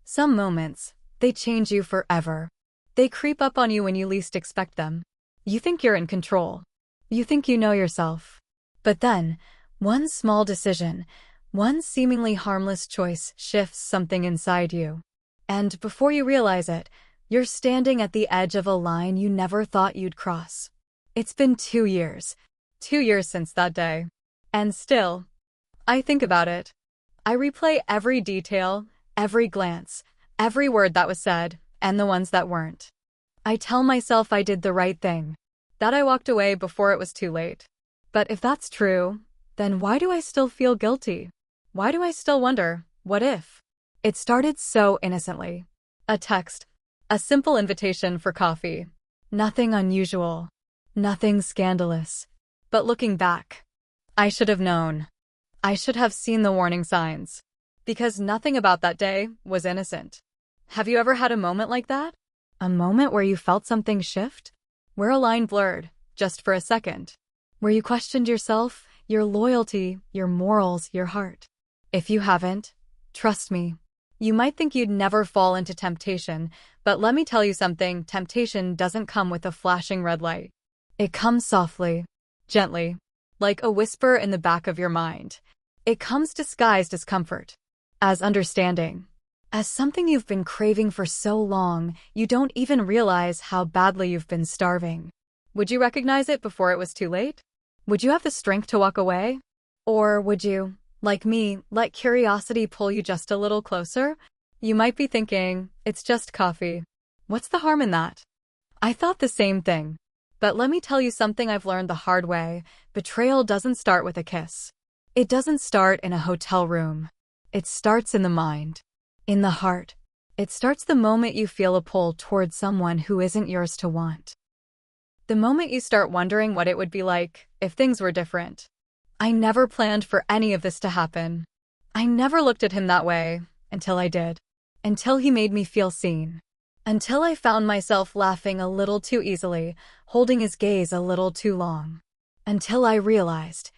Some moments, they change you forever. They creep up on you when you least expect them. You think you're in control. You think you know yourself. But then, one small decision, one seemingly harmless choice shifts something inside you. And before you realize it, you're standing at the edge of a line you never thought you'd cross. It's been 2 years. 2 years since that day. And still, I think about it. I replay every detail, every glance, every word that was said, and the ones that weren't. I tell myself I did the right thing, that I walked away before it was too late. But if that's true, then why do I still feel guilty? Why do I still wonder, what if? It started so innocently. A text. A simple invitation for coffee. Nothing unusual. Nothing scandalous. But looking back, I should have known. I should have seen the warning signs. Because nothing about that day was innocent. Have you ever had a moment like that? A moment where you felt something shift? Where a line blurred, just for a second? Where you questioned yourself, your loyalty, your morals, your heart? If you haven't, trust me. You might think you'd never fall into temptation, but let me tell you something, temptation doesn't come with a flashing red light. It comes softly, gently, like a whisper in the back of your mind. It comes disguised as comfort, as understanding, as something you've been craving for so long, you don't even realize how badly you've been starving. Would you recognize it before it was too late? Would you have the strength to walk away? Or would you, like me, let curiosity pull you just a little closer? You might be thinking, it's just coffee. What's the harm in that? I thought the same thing. But let me tell you something I've learned the hard way. Betrayal doesn't start with a kiss. It doesn't start in a hotel room. It starts in the mind, in the heart. It starts the moment you feel a pull towards someone who isn't yours to want. The moment you start wondering what it would be like if things were different. I never planned for any of this to happen. I never looked at him that way, until I did. Until he made me feel seen. Until I found myself laughing a little too easily, holding his gaze a little too long. Until I realized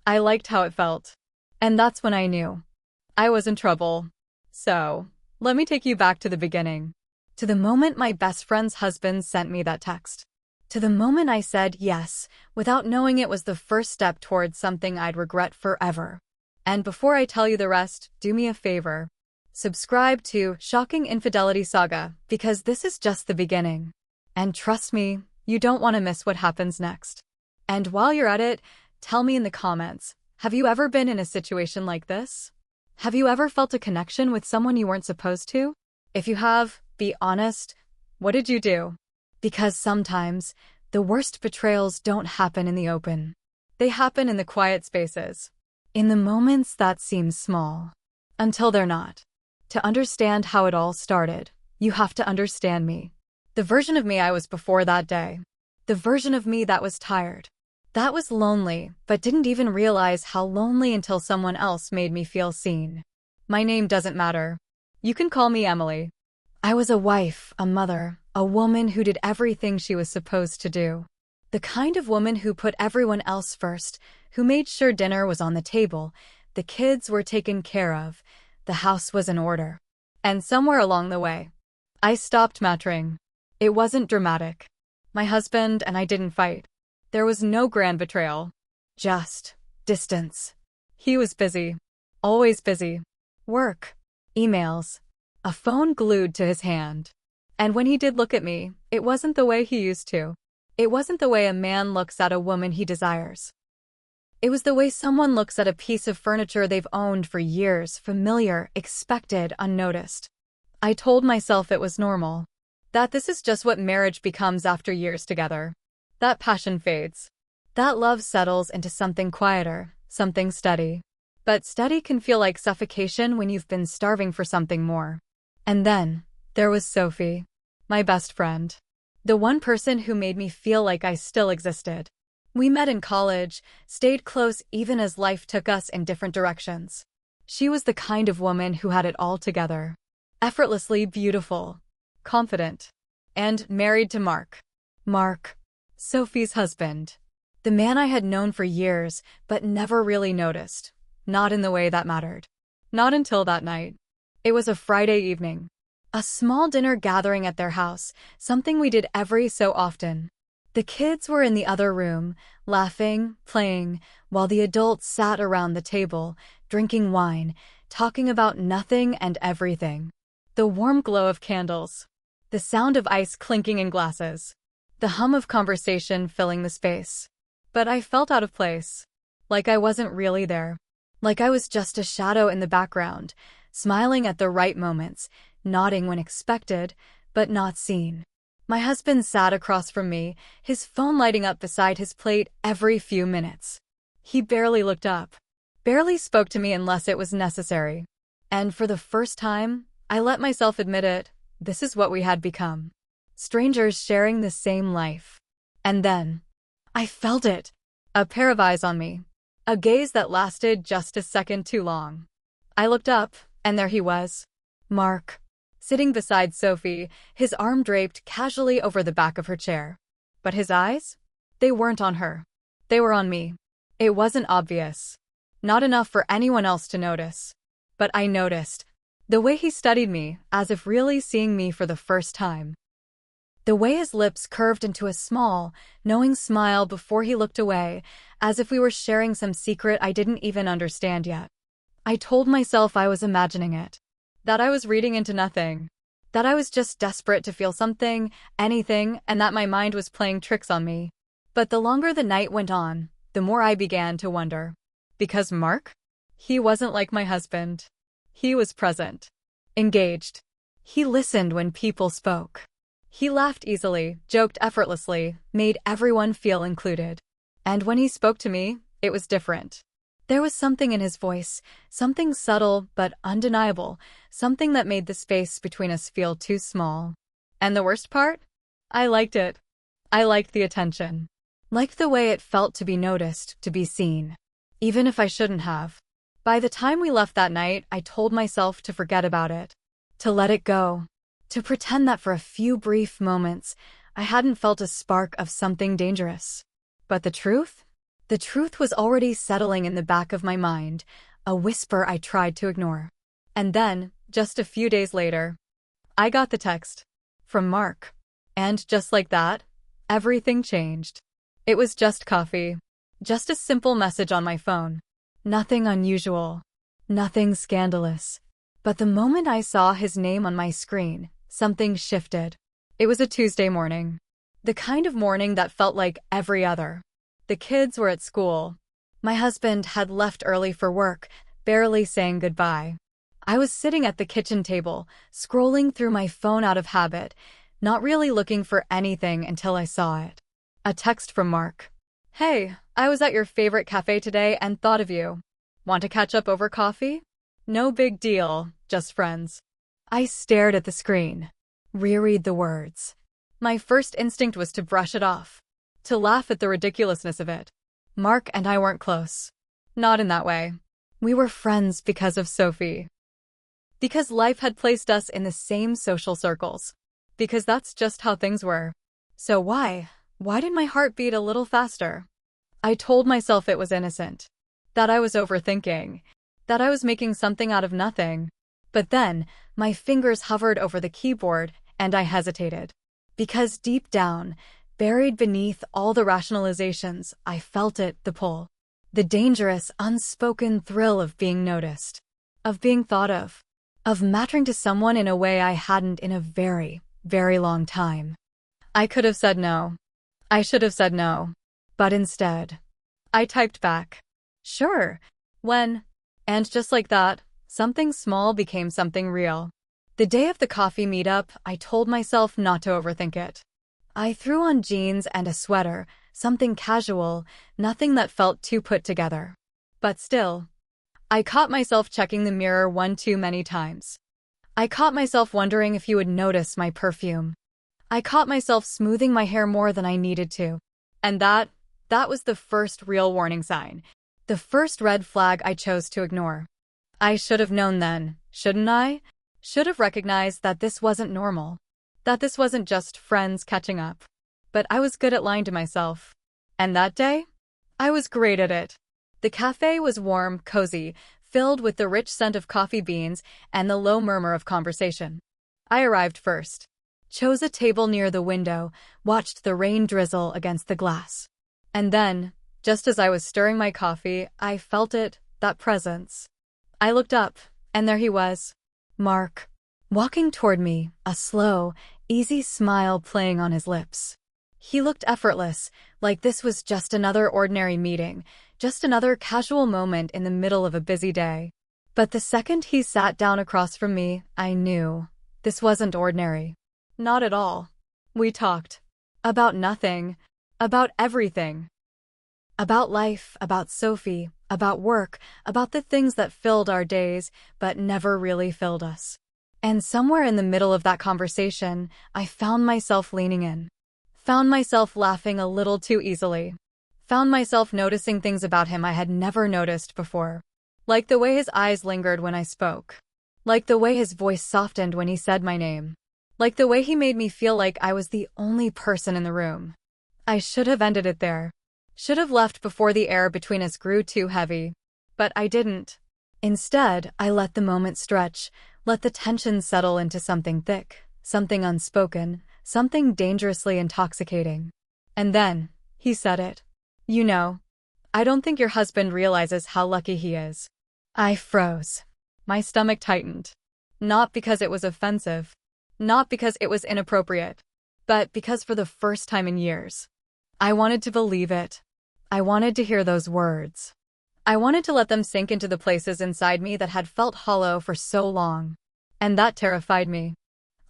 I liked how it felt. And that's when I knew I was in trouble. So, let me take you back to the beginning. To the moment my best friend's husband sent me that text. To the moment I said yes, without knowing it was the first step towards something I'd regret forever. And before I tell you the rest, do me a favor. Subscribe to Shocking Infidelity Saga, because this is just the beginning. And trust me, you don't want to miss what happens next. And while you're at it, tell me in the comments, have you ever been in a situation like this? Have you ever felt a connection with someone you weren't supposed to? If you have, be honest. What did you do? Because sometimes, the worst betrayals don't happen in the open. They happen in the quiet spaces. In the moments that seem small. Until they're not. To understand how it all started, you have to understand me. The version of me I was before that day. The version of me that was tired. That was lonely, but didn't even realize how lonely until someone else made me feel seen. My name doesn't matter. You can call me Emily. I was a wife, a mother, a woman who did everything she was supposed to do. The kind of woman who put everyone else first, who made sure dinner was on the table, the kids were taken care of, the house was in order. And somewhere along the way, I stopped mattering. It wasn't dramatic. My husband and I didn't fight. There was no grand betrayal. Just distance. He was busy. Always busy. Work. Emails. A phone glued to his hand. And when he did look at me, it wasn't the way he used to. It wasn't the way a man looks at a woman he desires. It was the way someone looks at a piece of furniture they've owned for years, familiar, expected, unnoticed. I told myself it was normal. That this is just what marriage becomes after years together. That passion fades. That love settles into something quieter, something steady. But steady can feel like suffocation when you've been starving for something more. And then, there was Sophie, my best friend. The one person who made me feel like I still existed. We met in college, stayed close even as life took us in different directions. She was the kind of woman who had it all together. Effortlessly beautiful, confident, and married to Mark. Mark, Sophie's husband. The man I had known for years, but never really noticed. Not in the way that mattered. Not until that night. It was a Friday evening. A small dinner gathering at their house, something we did every so often. The kids were in the other room, laughing, playing, while the adults sat around the table, drinking wine, talking about nothing and everything. The warm glow of candles. The sound of ice clinking in glasses. The hum of conversation filling the space. But I felt out of place. Like I wasn't really there. Like I was just a shadow in the background, smiling at the right moments, nodding when expected, but not seen. My husband sat across from me, his phone lighting up beside his plate every few minutes. He barely looked up, barely spoke to me unless it was necessary. And for the first time, I let myself admit it, this is what we had become. Strangers sharing the same life. And then, I felt it. A pair of eyes on me. A gaze that lasted just a second too long. I looked up, and there he was. Mark. Sitting beside Sophie, his arm draped casually over the back of her chair. But his eyes? They weren't on her. They were on me. It wasn't obvious. Not enough for anyone else to notice. But I noticed. The way he studied me, as if really seeing me for the first time. The way his lips curved into a small, knowing smile before he looked away, as if we were sharing some secret I didn't even understand yet. I told myself I was imagining it. That I was reading into nothing. That I was just desperate to feel something, anything, and that my mind was playing tricks on me. But the longer the night went on, the more I began to wonder. Because Mark? He wasn't like my husband. He was present. Engaged. He listened when people spoke. He laughed easily, joked effortlessly, made everyone feel included. And when he spoke to me, it was different. There was something in his voice, something subtle but undeniable, something that made the space between us feel too small. And the worst part? I liked it. I liked the attention. Liked the way it felt to be noticed, to be seen. Even if I shouldn't have. By the time we left that night, I told myself to forget about it. To let it go. To pretend that for a few brief moments, I hadn't felt a spark of something dangerous. But the truth? The truth was already settling in the back of my mind, a whisper I tried to ignore. And then, just a few days later, I got the text. From Mark. And just like that, everything changed. It was just coffee. Just a simple message on my phone. Nothing unusual. Nothing scandalous. But the moment I saw his name on my screen, something shifted. It was a Tuesday morning. The kind of morning that felt like every other. The kids were at school. My husband had left early for work, barely saying goodbye. I was sitting at the kitchen table, scrolling through my phone out of habit, not really looking for anything until I saw it. A text from Mark. Hey, I was at your favorite cafe today and thought of you. Want to catch up over coffee? No big deal, just friends. I stared at the screen. Reread the words. My first instinct was to brush it off. To laugh at the ridiculousness of it. Mark and I weren't close. Not in that way. We were friends because of Sophie. Because life had placed us in the same social circles. Because that's just how things were. So why? Why did my heart beat a little faster? I told myself it was innocent. That I was overthinking. That I was making something out of nothing. But then, my fingers hovered over the keyboard, and I hesitated. Because deep down, buried beneath all the rationalizations, I felt it, the pull. The dangerous, unspoken thrill of being noticed. Of being thought of. Of mattering to someone in a way I hadn't in a very, very long time. I could have said no. I should have said no. But instead, I typed back. Sure. When? And just like that, something small became something real. The day of the coffee meetup, I told myself not to overthink it. I threw on jeans and a sweater, something casual, nothing that felt too put together. But still, I caught myself checking the mirror one too many times. I caught myself wondering if he would notice my perfume. I caught myself smoothing my hair more than I needed to. And that was the first real warning sign. The first red flag I chose to ignore. I should have known then, shouldn't I? Should have recognized that this wasn't normal. That this wasn't just friends catching up. But I was good at lying to myself. And that day, I was great at it. The cafe was warm, cozy, filled with the rich scent of coffee beans and the low murmur of conversation. I arrived first. Chose a table near the window, watched the rain drizzle against the glass. And then, just as I was stirring my coffee, I felt it, that presence. I looked up, and there he was. Mark. Walking toward me, a slow, easy smile playing on his lips. He looked effortless, like this was just another ordinary meeting, just another casual moment in the middle of a busy day. But the second he sat down across from me, I knew. This wasn't ordinary. Not at all. We talked. About nothing. About everything. About life, about Sophie, about work, about the things that filled our days, but never really filled us. And somewhere in the middle of that conversation, I found myself leaning in. Found myself laughing a little too easily. Found myself noticing things about him I had never noticed before. Like the way his eyes lingered when I spoke. Like the way his voice softened when he said my name. Like the way he made me feel like I was the only person in the room. I should have ended it there. Should have left before the air between us grew too heavy. But I didn't. Instead, I let the moment stretch, let the tension settle into something thick, something unspoken, something dangerously intoxicating. And then, he said it. You know, I don't think your husband realizes how lucky he is. I froze. My stomach tightened. Not because it was offensive. Not because it was inappropriate. But because for the first time in years, I wanted to believe it. I wanted to hear those words. I wanted to let them sink into the places inside me that had felt hollow for so long. And that terrified me.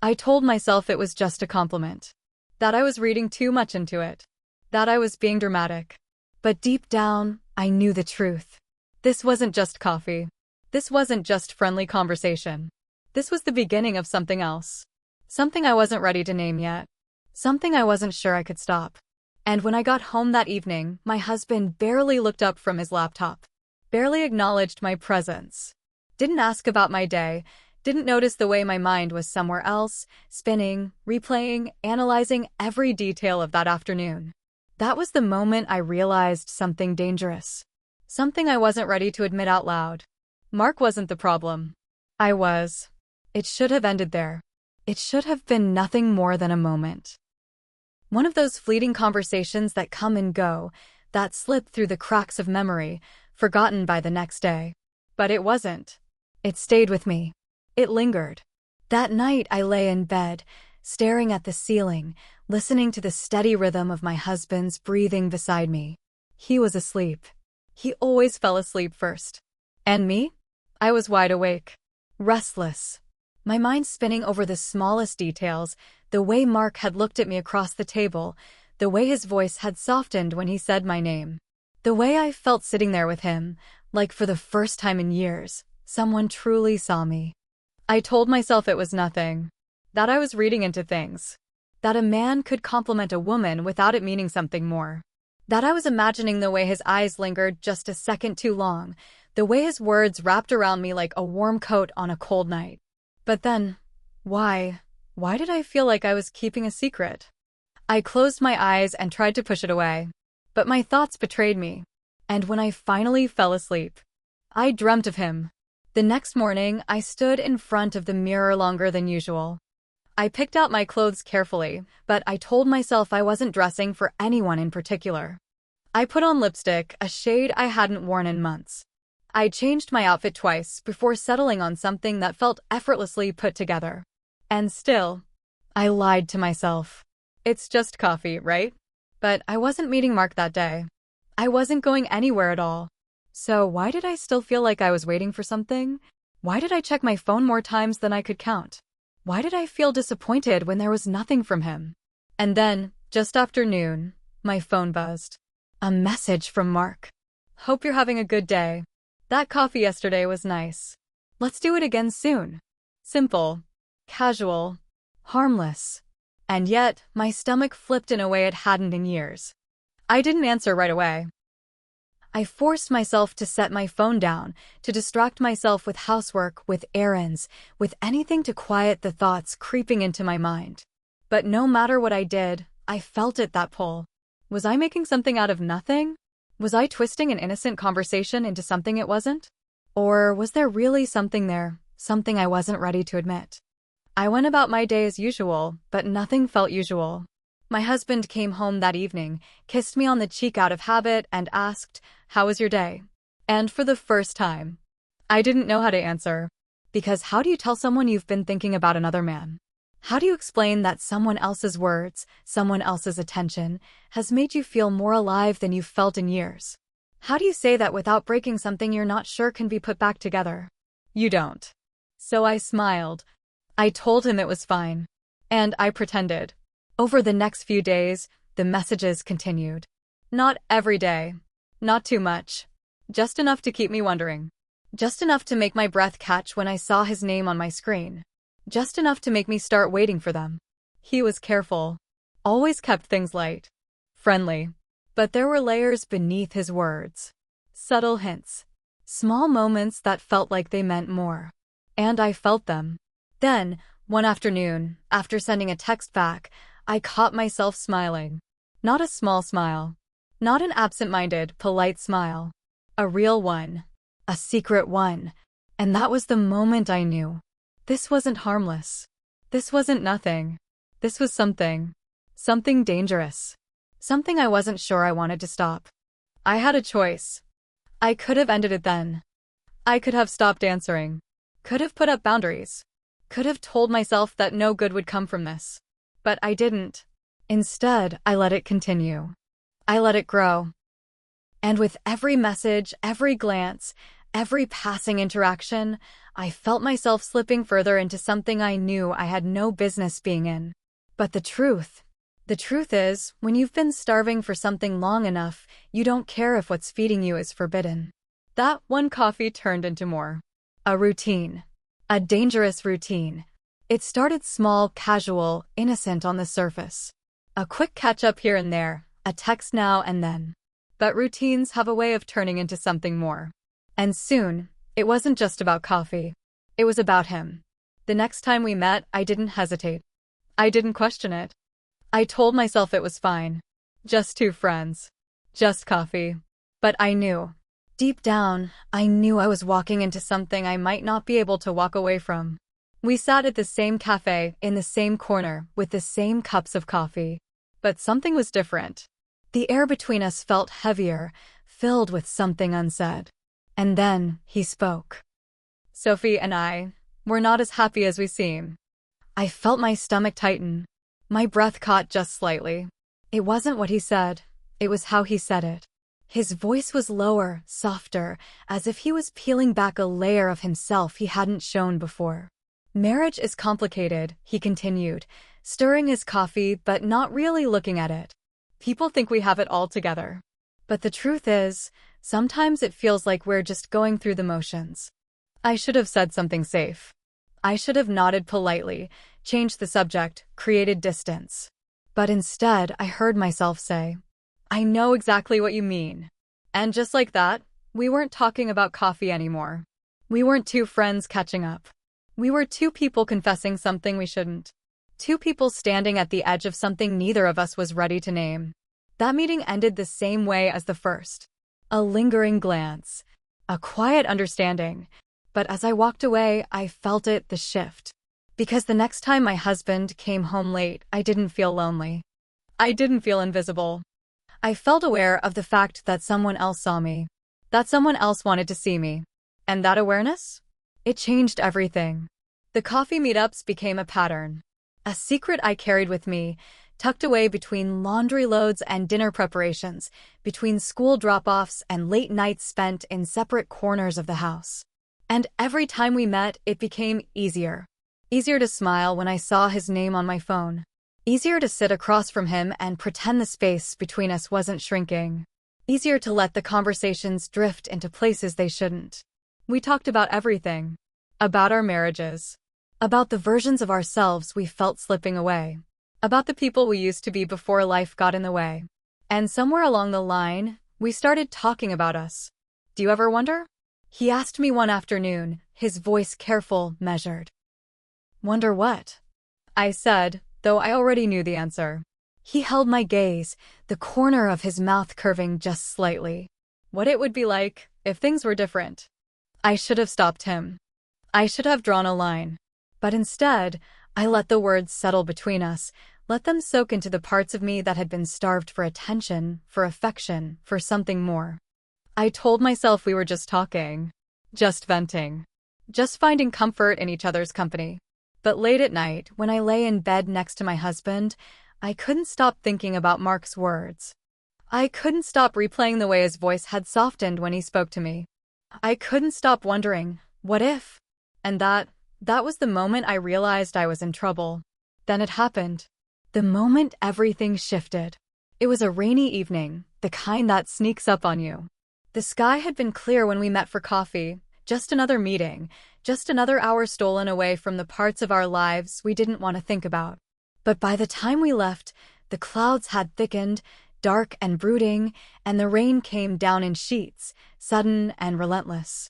I told myself it was just a compliment. That I was reading too much into it. That I was being dramatic. But deep down, I knew the truth. This wasn't just coffee. This wasn't just friendly conversation. This was the beginning of something else. Something I wasn't ready to name yet. Something I wasn't sure I could stop. And when I got home that evening, my husband barely looked up from his laptop. Barely acknowledged my presence. Didn't ask about my day. Didn't notice the way my mind was somewhere else, spinning, replaying, analyzing every detail of that afternoon. That was the moment I realized something dangerous. Something I wasn't ready to admit out loud. Mark wasn't the problem. I was. It should have ended there. It should have been nothing more than a moment. One of those fleeting conversations that come and go, that slip through the cracks of memory, forgotten by the next day. But it wasn't. It stayed with me. It lingered. That night I lay in bed, staring at the ceiling, listening to the steady rhythm of my husband's breathing beside me. He was asleep. He always fell asleep first. And me? I was wide awake. Restless. My mind spinning over the smallest details, the way Mark had looked at me across the table, the way his voice had softened when he said my name. The way I felt sitting there with him, like for the first time in years, someone truly saw me. I told myself it was nothing. That I was reading into things. That a man could compliment a woman without it meaning something more. That I was imagining the way his eyes lingered just a second too long, the way his words wrapped around me like a warm coat on a cold night. But then, why did I feel like I was keeping a secret? I closed my eyes and tried to push it away. But my thoughts betrayed me. And when I finally fell asleep, I dreamt of him. The next morning, I stood in front of the mirror longer than usual. I picked out my clothes carefully, but I told myself I wasn't dressing for anyone in particular. I put on lipstick, a shade I hadn't worn in months. I changed my outfit twice before settling on something that felt effortlessly put together. And still, I lied to myself. It's just coffee, right? But I wasn't meeting Mark that day. I wasn't going anywhere at all. So why did I still feel like I was waiting for something? Why did I check my phone more times than I could count? Why did I feel disappointed when there was nothing from him? And then, just after noon, my phone buzzed. A message from Mark. Hope you're having a good day. That coffee yesterday was nice. Let's do it again soon. Simple. Casual. Harmless. And yet, my stomach flipped in a way it hadn't in years. I didn't answer right away. I forced myself to set my phone down, to distract myself with housework, with errands, with anything to quiet the thoughts creeping into my mind. But no matter what I did, I felt it, that pull. Was I making something out of nothing? Was I twisting an innocent conversation into something it wasn't? Or was there really something there, something I wasn't ready to admit? I went about my day as usual, but nothing felt usual. My husband came home that evening, kissed me on the cheek out of habit, and asked, "How was your day?" And for the first time, I didn't know how to answer. Because how do you tell someone you've been thinking about another man? How do you explain that someone else's words, someone else's attention, has made you feel more alive than you've felt in years? How do you say that without breaking something you're not sure can be put back together? You don't. So I smiled. I told him it was fine. And I pretended. Over the next few days, the messages continued. Not every day. Not too much. Just enough to keep me wondering. Just enough to make my breath catch when I saw his name on my screen. Just enough to make me start waiting for them. He was careful. Always kept things light. Friendly. But there were layers beneath his words. Subtle hints. Small moments that felt like they meant more. And I felt them. Then, one afternoon, after sending a text back, I caught myself smiling. Not a small smile. Not an absent-minded, polite smile. A real one. A secret one. And that was the moment I knew. This wasn't harmless. This wasn't nothing. This was something. Something dangerous. Something I wasn't sure I wanted to stop. I had a choice. I could have ended it then. I could have stopped answering. Could have put up boundaries. Could have told myself that no good would come from this. But I didn't. Instead, I let it continue. I let it grow. And with every message, every glance, every passing interaction, I felt myself slipping further into something I knew I had no business being in. But the truth is, when you've been starving for something long enough, you don't care if what's feeding you is forbidden. That one coffee turned into more. A routine. A dangerous routine. It started small, casual, innocent on the surface. A quick catch-up here and there, a text now and then. But routines have a way of turning into something more. And soon, it wasn't just about coffee. It was about him. The next time we met, I didn't hesitate. I didn't question it. I told myself it was fine. Just two friends. Just coffee. But I knew. Deep down, I knew I was walking into something I might not be able to walk away from. We sat at the same cafe, in the same corner, with the same cups of coffee. But something was different. The air between us felt heavier, filled with something unsaid. And then, he spoke. "Sophie and I, we're not as happy as we seem." I felt my stomach tighten. My breath caught just slightly. It wasn't what he said. It was how he said it. His voice was lower, softer, as if he was peeling back a layer of himself he hadn't shown before. "Marriage is complicated," he continued, stirring his coffee but not really looking at it. "People think we have it all together. But the truth is, sometimes it feels like we're just going through the motions." I should have said something safe. I should have nodded politely, changed the subject, created distance. But instead, I heard myself say, "I know exactly what you mean." And just like that, we weren't talking about coffee anymore. We weren't two friends catching up. We were two people confessing something we shouldn't. Two people standing at the edge of something neither of us was ready to name. That meeting ended the same way as the first. A lingering glance. A quiet understanding. But as I walked away, I felt it, the shift. Because the next time my husband came home late, I didn't feel lonely. I didn't feel invisible. I felt aware of the fact that someone else saw me. That someone else wanted to see me. And that awareness? It changed everything. The coffee meetups became a pattern. A secret I carried with me, tucked away between laundry loads and dinner preparations, between school drop-offs and late nights spent in separate corners of the house. And every time we met, it became easier. Easier to smile when I saw his name on my phone. Easier to sit across from him and pretend the space between us wasn't shrinking. Easier to let the conversations drift into places they shouldn't. We talked about everything. About our marriages. About the versions of ourselves we felt slipping away. About the people we used to be before life got in the way. And somewhere along the line, we started talking about us. "Do you ever wonder?" He asked me one afternoon, his voice careful, measured. "Wonder what?" I said, though I already knew the answer. He held my gaze, the corner of his mouth curving just slightly. What it would be like if things were different. I should have stopped him. I should have drawn a line. But instead, I let the words settle between us, let them soak into the parts of me that had been starved for attention, for affection, for something more. I told myself we were just talking, just venting, just finding comfort in each other's company. But late at night, when I lay in bed next to my husband, I couldn't stop thinking about Mark's words. I couldn't stop replaying the way his voice had softened when he spoke to me. I couldn't stop wondering, what if? And that was the moment I realized I was in trouble. Then it happened. The moment everything shifted. It was a rainy evening, the kind that sneaks up on you. The sky had been clear when we met for coffee, just another meeting, just another hour stolen away from the parts of our lives we didn't want to think about. But by the time we left, the clouds had thickened, dark and brooding, and the rain came down in sheets, sudden and relentless.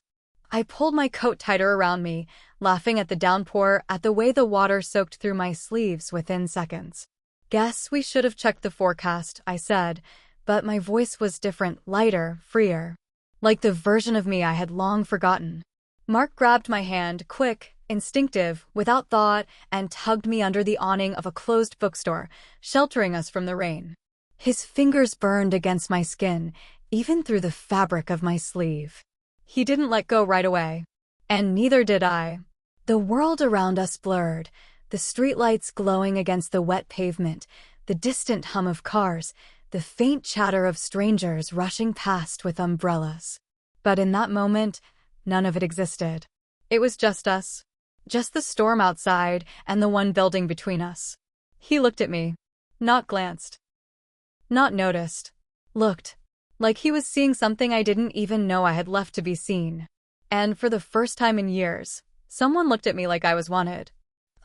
I pulled my coat tighter around me, laughing at the downpour, at the way the water soaked through my sleeves within seconds. Guess we should have checked the forecast, I said, but my voice was different, lighter, freer. Like the version of me I had long forgotten. Mark grabbed my hand, quick, instinctive, without thought, and tugged me under the awning of a closed bookstore, sheltering us from the rain. His fingers burned against my skin, even through the fabric of my sleeve. He didn't let go right away. And neither did I. The world around us blurred, the streetlights glowing against the wet pavement, the distant hum of cars, the faint chatter of strangers rushing past with umbrellas. But in that moment, none of it existed. It was just us. Just the storm outside and the one building between us. He looked at me. Not glanced. Not noticed. Looked. Like he was seeing something I didn't even know I had left to be seen. And for the first time in years, someone looked at me like I was wanted.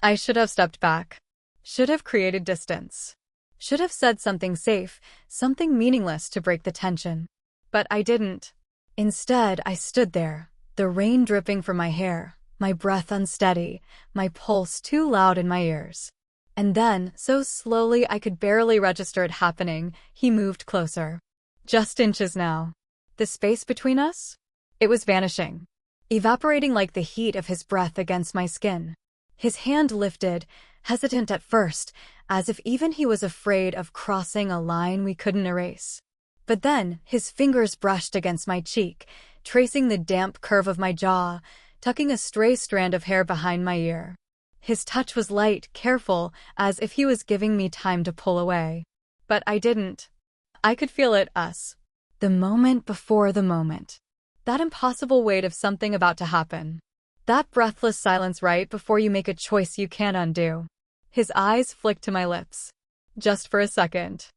I should have stepped back. Should have created distance. Should have said something safe, something meaningless to break the tension. But I didn't. Instead, I stood there, the rain dripping from my hair, my breath unsteady, my pulse too loud in my ears. And then, so slowly I could barely register it happening, he moved closer. Just inches now. The space between us? It was vanishing. Evaporating like the heat of his breath against my skin. His hand lifted, hesitant at first, as if even he was afraid of crossing a line we couldn't erase. But then, his fingers brushed against my cheek, tracing the damp curve of my jaw, tucking a stray strand of hair behind my ear. His touch was light, careful, as if he was giving me time to pull away. But I didn't. I could feel it, us. The moment before the moment. That impossible weight of something about to happen. That breathless silence right before you make a choice you can't undo. His eyes flicked to my lips. Just for a second.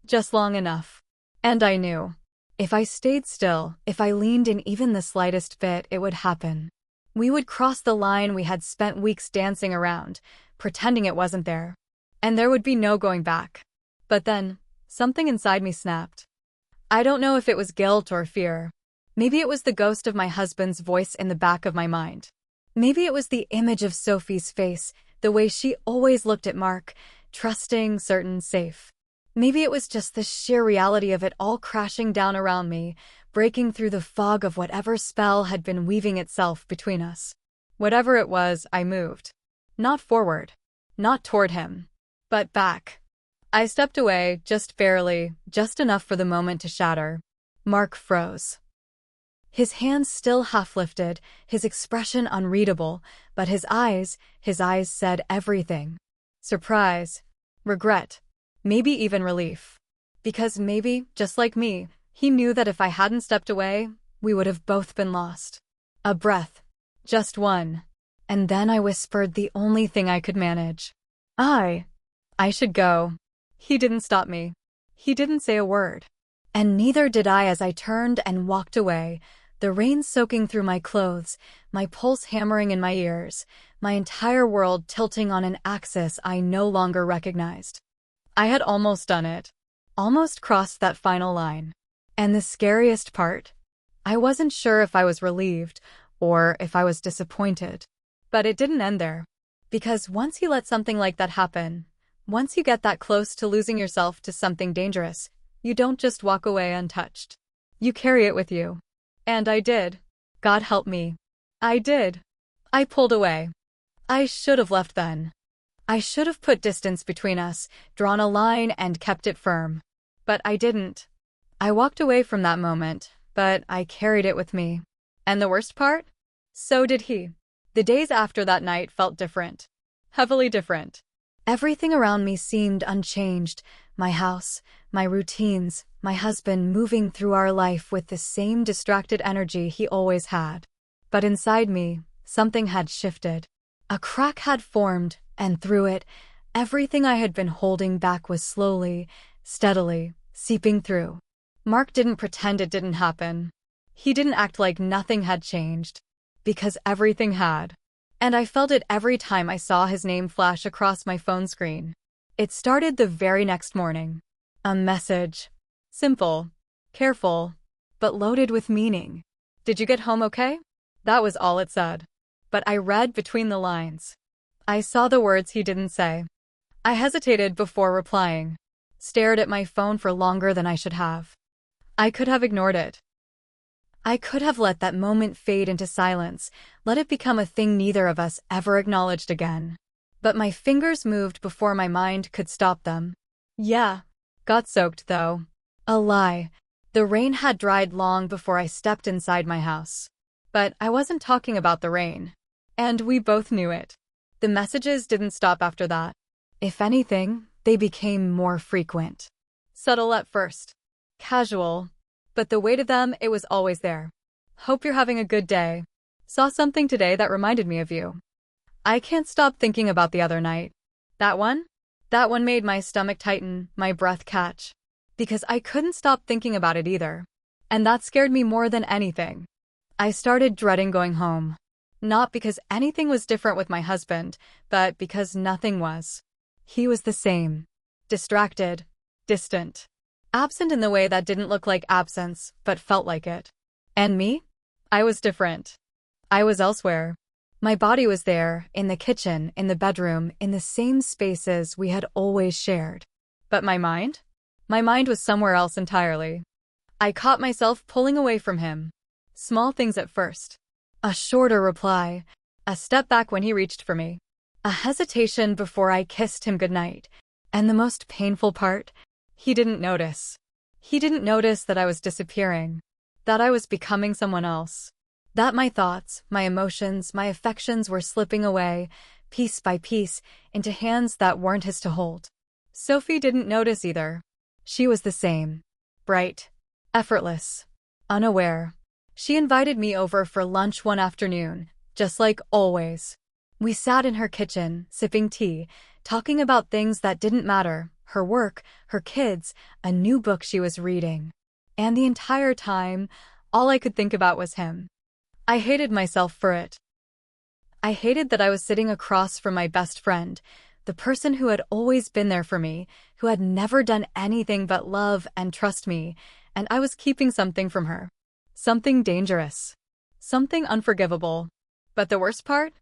Just long enough. And I knew. If I stayed still, if I leaned in even the slightest bit, it would happen. We would cross the line we had spent weeks dancing around, pretending it wasn't there. And there would be no going back. But then, something inside me snapped. I don't know if it was guilt or fear. Maybe it was the ghost of my husband's voice in the back of my mind. Maybe it was the image of Sophie's face, the way she always looked at Mark, trusting, certain, safe. Maybe it was just the sheer reality of it all crashing down around me, breaking through the fog of whatever spell had been weaving itself between us. Whatever it was, I moved. Not forward. Not toward him. But back. I stepped away, just barely, just enough for the moment to shatter. Mark froze. His hands still half-lifted, his expression unreadable, but his eyes said everything. Surprise. Regret. Maybe even relief. Because maybe, just like me, he knew that if I hadn't stepped away, we would have both been lost. A breath. Just one. And then I whispered the only thing I could manage. I should go. He didn't stop me. He didn't say a word. And neither did I as I turned and walked away, the rain soaking through my clothes, my pulse hammering in my ears, my entire world tilting on an axis I no longer recognized. I had almost done it. Almost crossed that final line. And the scariest part? I wasn't sure if I was relieved or if I was disappointed. But it didn't end there. Because once you let something like that happen, once you get that close to losing yourself to something dangerous, you don't just walk away untouched. You carry it with you. And I did. God help me. I did. I pulled away. I should have left then. I should have put distance between us, drawn a line and kept it firm. But I didn't. I walked away from that moment, but I carried it with me. And the worst part? So did he. The days after that night felt different. Heavily different. Everything around me seemed unchanged. My house, my routines, my husband moving through our life with the same distracted energy he always had. But inside me, something had shifted. A crack had formed, and through it, everything I had been holding back was slowly, steadily, seeping through. Mark didn't pretend it didn't happen. He didn't act like nothing had changed. Because everything had. And I felt it every time I saw his name flash across my phone screen. It started the very next morning. A message. Simple. Careful. But loaded with meaning. Did you get home okay? That was all it said. But I read between the lines. I saw the words he didn't say. I hesitated before replying. Stared at my phone for longer than I should have. I could have ignored it. I could have let that moment fade into silence, let it become a thing neither of us ever acknowledged again. But my fingers moved before my mind could stop them. Yeah. Got soaked, though. A lie. The rain had dried long before I stepped inside my house. But I wasn't talking about the rain. And we both knew it. The messages didn't stop after that. If anything, they became more frequent. Subtle at first. Casual. But the weight of them, it was always there. Hope you're having a good day. Saw something today that reminded me of you. I can't stop thinking about the other night. That one? That one made my stomach tighten, my breath catch. Because I couldn't stop thinking about it either. And that scared me more than anything. I started dreading going home. Not because anything was different with my husband, but because nothing was. He was the same. Distracted. Distant. Absent in the way that didn't look like absence, but felt like it. And me? I was different. I was elsewhere. My body was there, in the kitchen, in the bedroom, in the same spaces we had always shared. But my mind? My mind was somewhere else entirely. I caught myself pulling away from him. Small things at first. A shorter reply. A step back when he reached for me. A hesitation before I kissed him goodnight. And the most painful part? He didn't notice. He didn't notice that I was disappearing. That I was becoming someone else. That my thoughts, my emotions, my affections were slipping away, piece by piece, into hands that weren't his to hold. Sophie didn't notice either. She was the same. Bright. Effortless. Unaware. She invited me over for lunch one afternoon, just like always. We sat in her kitchen, sipping tea, talking about things that didn't matter. Her work, her kids, a new book she was reading. And the entire time, all I could think about was him. I hated myself for it. I hated that I was sitting across from my best friend, the person who had always been there for me, who had never done anything but love and trust me, and I was keeping something from her. Something dangerous. Something unforgivable. But the worst part?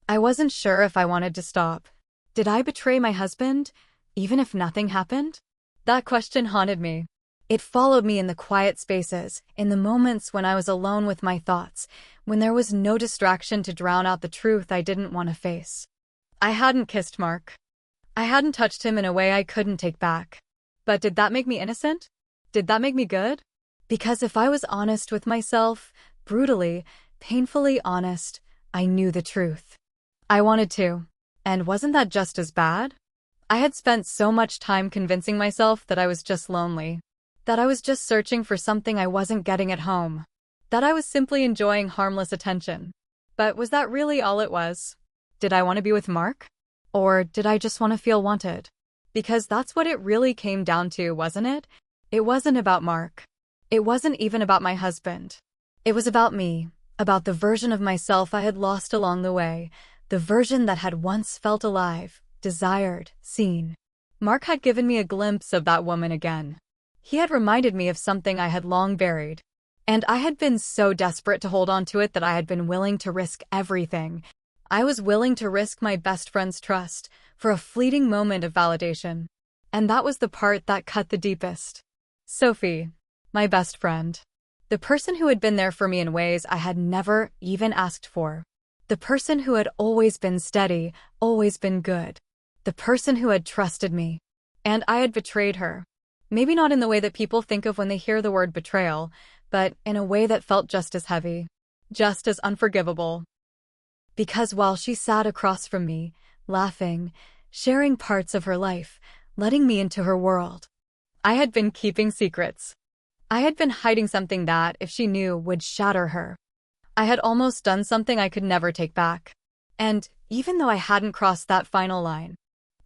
I wasn't sure if I wanted to stop. Did I betray my husband? Even if nothing happened? That question haunted me. It followed me in the quiet spaces, in the moments when I was alone with my thoughts, when there was no distraction to drown out the truth I didn't want to face. I hadn't kissed Mark. I hadn't touched him in a way I couldn't take back. But did that make me innocent? Did that make me good? Because if I was honest with myself, brutally, painfully honest, I knew the truth. I wanted to. And wasn't that just as bad? I had spent so much time convincing myself that I was just lonely. That I was just searching for something I wasn't getting at home. That I was simply enjoying harmless attention. But was that really all it was? Did I want to be with Mark? Or did I just want to feel wanted? Because that's what it really came down to, wasn't it? It wasn't about Mark. It wasn't even about my husband. It was about me, about the version of myself I had lost along the way, the version that had once felt alive, desired, seen. Mark had given me a glimpse of that woman again. He had reminded me of something I had long buried. And I had been so desperate to hold on to it that I had been willing to risk everything. I was willing to risk my best friend's trust for a fleeting moment of validation. And that was the part that cut the deepest. Sophie, my best friend. The person who had been there for me in ways I had never even asked for. The person who had always been steady, always been good. the person who had trusted me. And I had betrayed her. Maybe not in the way that people think of when they hear the word betrayal, but in a way that felt just as heavy, just as unforgivable. Because while she sat across from me, laughing, sharing parts of her life, letting me into her world, I had been keeping secrets. I had been hiding something that, if she knew, would shatter her. I had almost done something I could never take back. And even though I hadn't crossed that final line,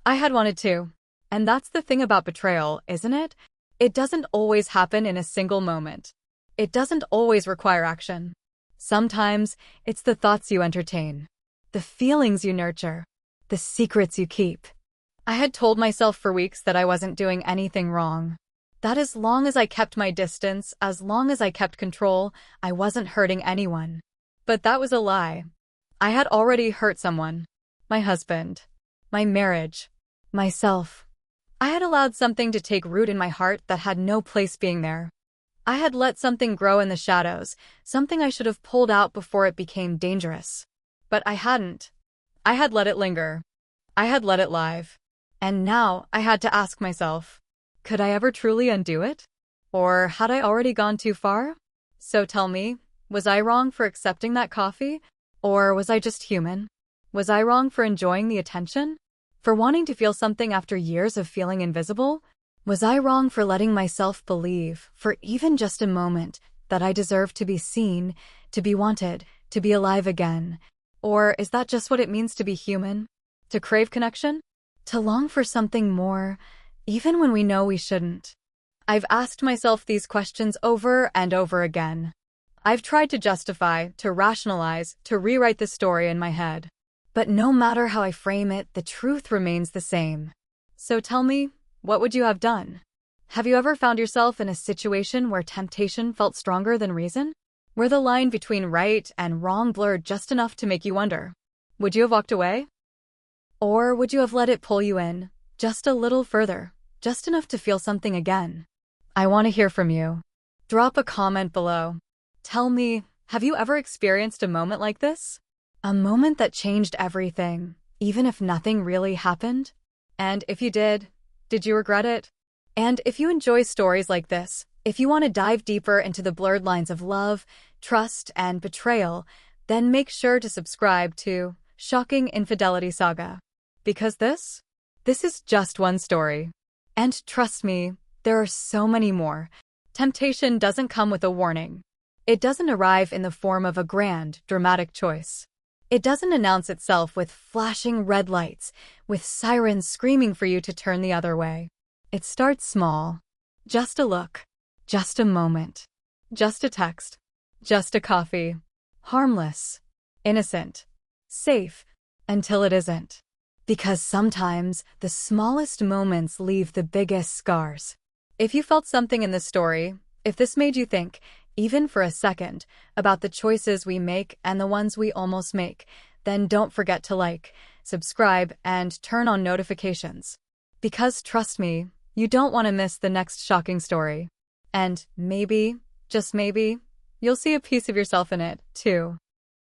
I had wanted to. And that's the thing about betrayal, isn't it? It doesn't always happen in a single moment. It doesn't always require action. Sometimes it's the thoughts you entertain, the feelings you nurture, the secrets you keep. I had told myself for weeks that I wasn't doing anything wrong. That as long as I kept my distance, as long as I kept control, I wasn't hurting anyone. But that was a lie. I had already hurt someone. My husband. My marriage. Myself. I had allowed something to take root in my heart that had no place being there. I had let something grow in the shadows, something I should have pulled out before it became dangerous. But I hadn't. I had let it linger. I had let it live. And now I had to ask myself, could I ever truly undo it? Or had I already gone too far? So tell me, was I wrong for accepting that coffee? Or was I just human? Was I wrong for enjoying the attention? For wanting to feel something after years of feeling invisible? Was I wrong for letting myself believe, for even just a moment, that I deserved to be seen, to be wanted, to be alive again? Or is that just what it means to be human? To crave connection? To long for something more, even when we know we shouldn't? I've asked myself these questions over and over again. I've tried to justify, to rationalize, to rewrite the story in my head. But no matter how I frame it, the truth remains the same. So tell me, what would you have done? Have you ever found yourself in a situation where temptation felt stronger than reason? Where the line between right and wrong blurred just enough to make you wonder, would you have walked away? Or would you have let it pull you in, just a little further, just enough to feel something again? I want to hear from you. Drop a comment below. Tell me, have you ever experienced a moment like this? A moment that changed everything, even if nothing really happened? And if you did you regret it? And if you enjoy stories like this, if you want to dive deeper into the blurred lines of love, trust, and betrayal, then make sure to subscribe to Shocking Infidelity Saga. Because this is just one story. And trust me, there are so many more. Temptation doesn't come with a warning. It doesn't arrive in the form of a grand, dramatic choice. It doesn't announce itself with flashing red lights, with sirens screaming for you to turn the other way. It starts small. Just a look. Just a moment. Just a text. Just a coffee. Harmless. Innocent. Safe. Until it isn't. Because sometimes the smallest moments leave the biggest scars. If you felt something in this story, if this made you think, even for a second, about the choices we make and the ones we almost make, then don't forget to like, subscribe, and turn on notifications. Because trust me, you don't want to miss the next shocking story. And maybe, just maybe, you'll see a piece of yourself in it, too.